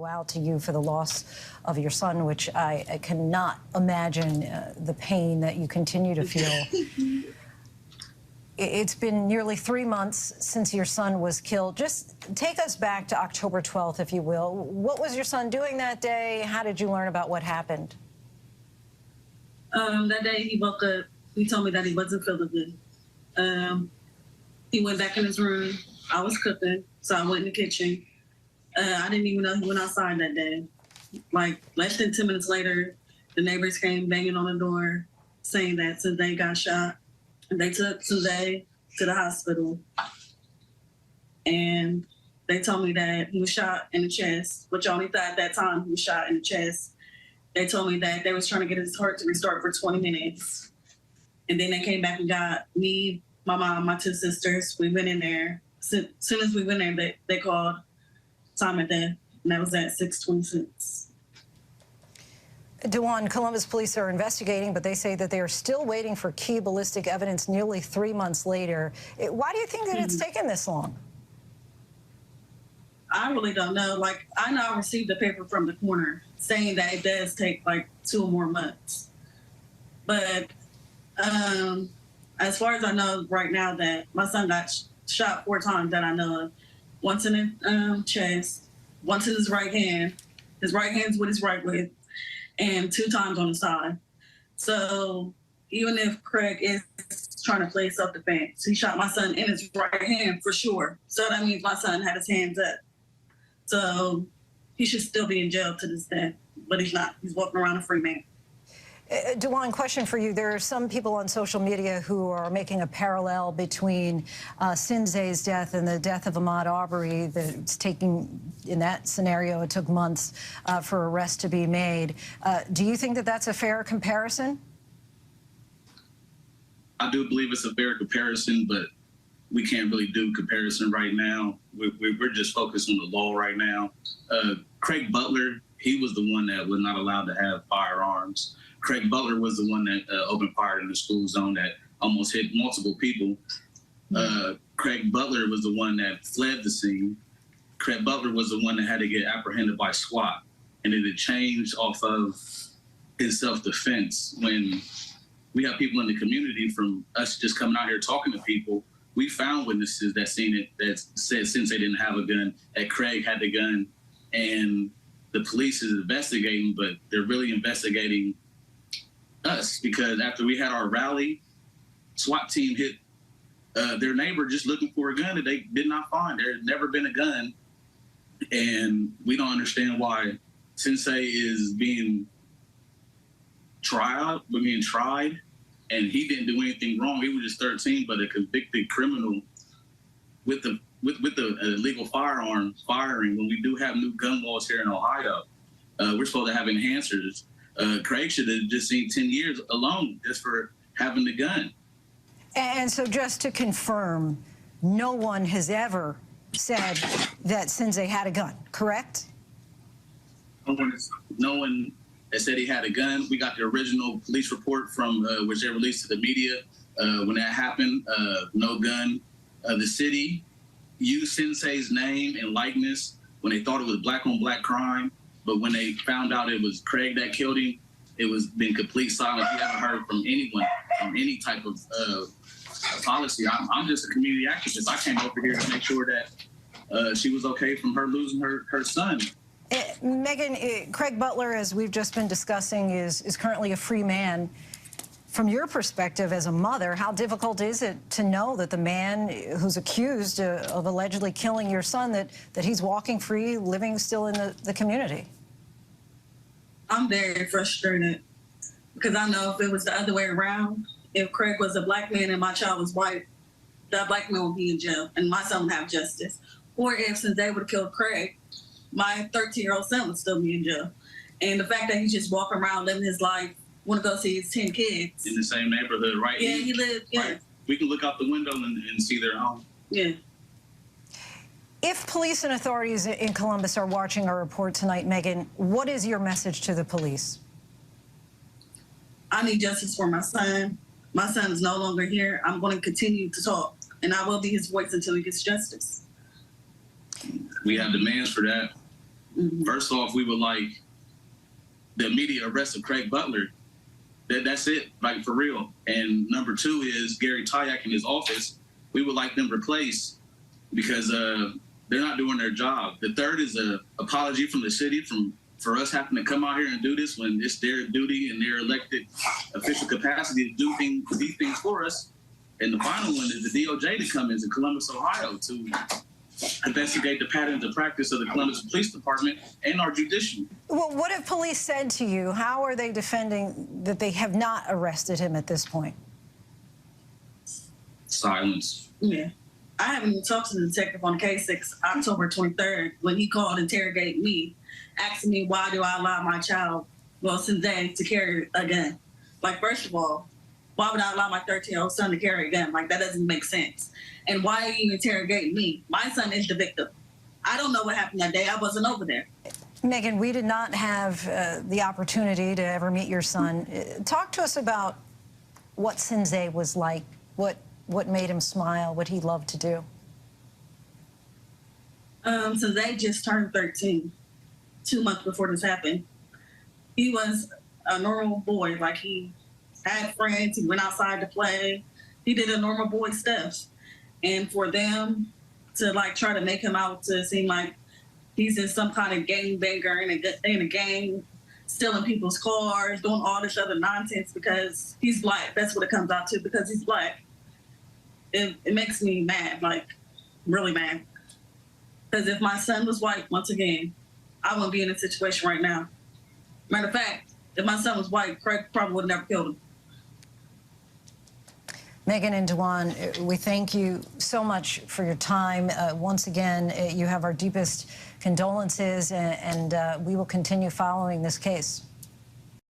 go out to you for the loss of your son, which I cannot imagine the pain that you continue to feel. It's been nearly 3 months since your son was killed. Just take us back to October 12th, if you will. What was your son doing that day? How did you learn about what happened? That day he woke up. He told me that he wasn't feeling good. He went back in his room. I was cooking, so I went in the kitchen. I didn't even know he went outside that day. Like, less than 10 minutes later, the neighbors came banging on the door saying that Sinzea got shot. And they took Sinzea to the hospital. And they told me that he was shot in the chest, which I only thought at that time he was shot in the chest. They told me that they was trying to get his heart to restart for 20 minutes. And then they came back and got me, my mom, my 2 sisters. We went in there. As soon as we went in, they called time of death, and that was at 6:26. DeJuan, Columbus police are investigating, but they say that they are still waiting for key ballistic evidence nearly 3 months later. Why do you think that it's taken this long? I really don't know. Like, I know I received a paper from the coroner saying that it does take like 2 or more months. But as far as I know right now, that my son got shot 4 times that I know of. Once in the chest, once in his right hand. His right hand's with his right leg. And 2 times on the side. So even if Craig is trying to play self-defense, he shot my son in his right hand for sure. So that means my son had his hands up. So he should still be in jail to this day, but he's not. He's walking around a free man. DeJuan, question for you. There are some people on social media who are making a parallel between Sinzea's death and the death of Ahmaud Arbery. That's taking, in that scenario, it took months for arrest to be made. Do you think that that's a fair comparison? I do believe it's a fair comparison, but we can't really do comparison right now. We're just focused on the law right now. Craig Butler, he was the one that was not allowed to have firearms. Craig Butler was the one that opened fire in the school zone that almost hit multiple people. Craig Butler was the one that fled the scene. Craig Butler was the one that had to get apprehended by SWAT. And then it changed off of his self-defense. When we have people in the community, from us just coming out here talking to people, we found witnesses that seen it, that said Sinzea didn't have a gun, that Craig had the gun. And the police is investigating, but they're really investigating us, because after we had our rally, SWAT team hit their neighbor just looking for a gun that they did not find. There had never been a gun, and we don't understand why Sinzea is being tried, and he didn't do anything wrong. He was just 13, but a convicted criminal with the illegal firearm firing. When we do have new gun laws here in Ohio, we're supposed to have enhancers. Craig should have just seen 10 years alone just for having the gun. And so just to confirm, no one has ever said that Sinzea had a gun, correct? No one has said he had a gun. We got the original police report from which they released to the media when that happened. No gun. The city used Sinzea's name and likeness when they thought it was black-on-black crime. But when they found out it was Craig that killed him, it was been complete silence. We haven't heard from anyone on any type of policy. I'm just a community activist. I came over here to make sure that she was okay from her losing her son. Megan, Craig Butler, as we've just been discussing, is currently a free man. From your perspective as a mother, how difficult is it to know that the man who's accused of allegedly killing your son, that he's walking free, living still in the community? I'm very frustrated, because I know if it was the other way around, if Craig was a black man and my child was white, that black man would be in jail and my son would have justice. Or if Sinzea would have killed Craig, my 13-year-old son would still be in jail. And the fact that he's just walking around living his life, want to go see his 10 kids. In the same neighborhood, right? Yeah, he lived, yeah. Right. We can look out the window and see their home. Yeah. If police and authorities in Columbus are watching our report tonight, Megan, what is your message to the police? I need justice for my son. My son is no longer here. I'm going to continue to talk, and I will be his voice until he gets justice. We have demands for that. First off, we would like the immediate arrest of Craig Butler. That's it, like for real. And number two is Gary Tyack in his office. We would like them replaced because they're not doing their job. The third is an apology from the city for us having to come out here and do this when it's their duty and their elected official capacity to do these things for us. And the final one is the DOJ to come into Columbus, Ohio to investigate the patterns of practice of the Columbus Police Department and our judiciary. Well, what have police said to you? How are they defending that they have not arrested him at this point? Silence. Yeah. I haven't even talked to the detective on the case since October 23rd when he called interrogate me, asking me why do I allow my child, well, Sinzea, to carry a gun. Like, first of all, why would I allow my 13-year-old son to carry a gun? Like, that doesn't make sense. And why are you interrogating me? My son is the victim. I don't know what happened that day. I wasn't over there. Megan, we did not have the opportunity to ever meet your son. Talk to us about what Sinzea was like, what made him smile, what he loved to do. Sinzea just turned 13, 2 months before this happened. He was a normal boy. Like, he had friends. He went outside to play. He did a normal boy stuff. And for them to, like, try to make him out to seem like he's in some kind of gang banger in a gang, stealing people's cars, doing all this other nonsense because he's black. That's what it comes out to, because he's black. It makes me mad, like, really mad. Because if my son was white, once again, I wouldn't be in this situation right now. Matter of fact, if my son was white, Craig probably would have never killed him. Megan and Dewan, we thank you so much for your time. Once again, you have our deepest condolences, and we will continue following this case.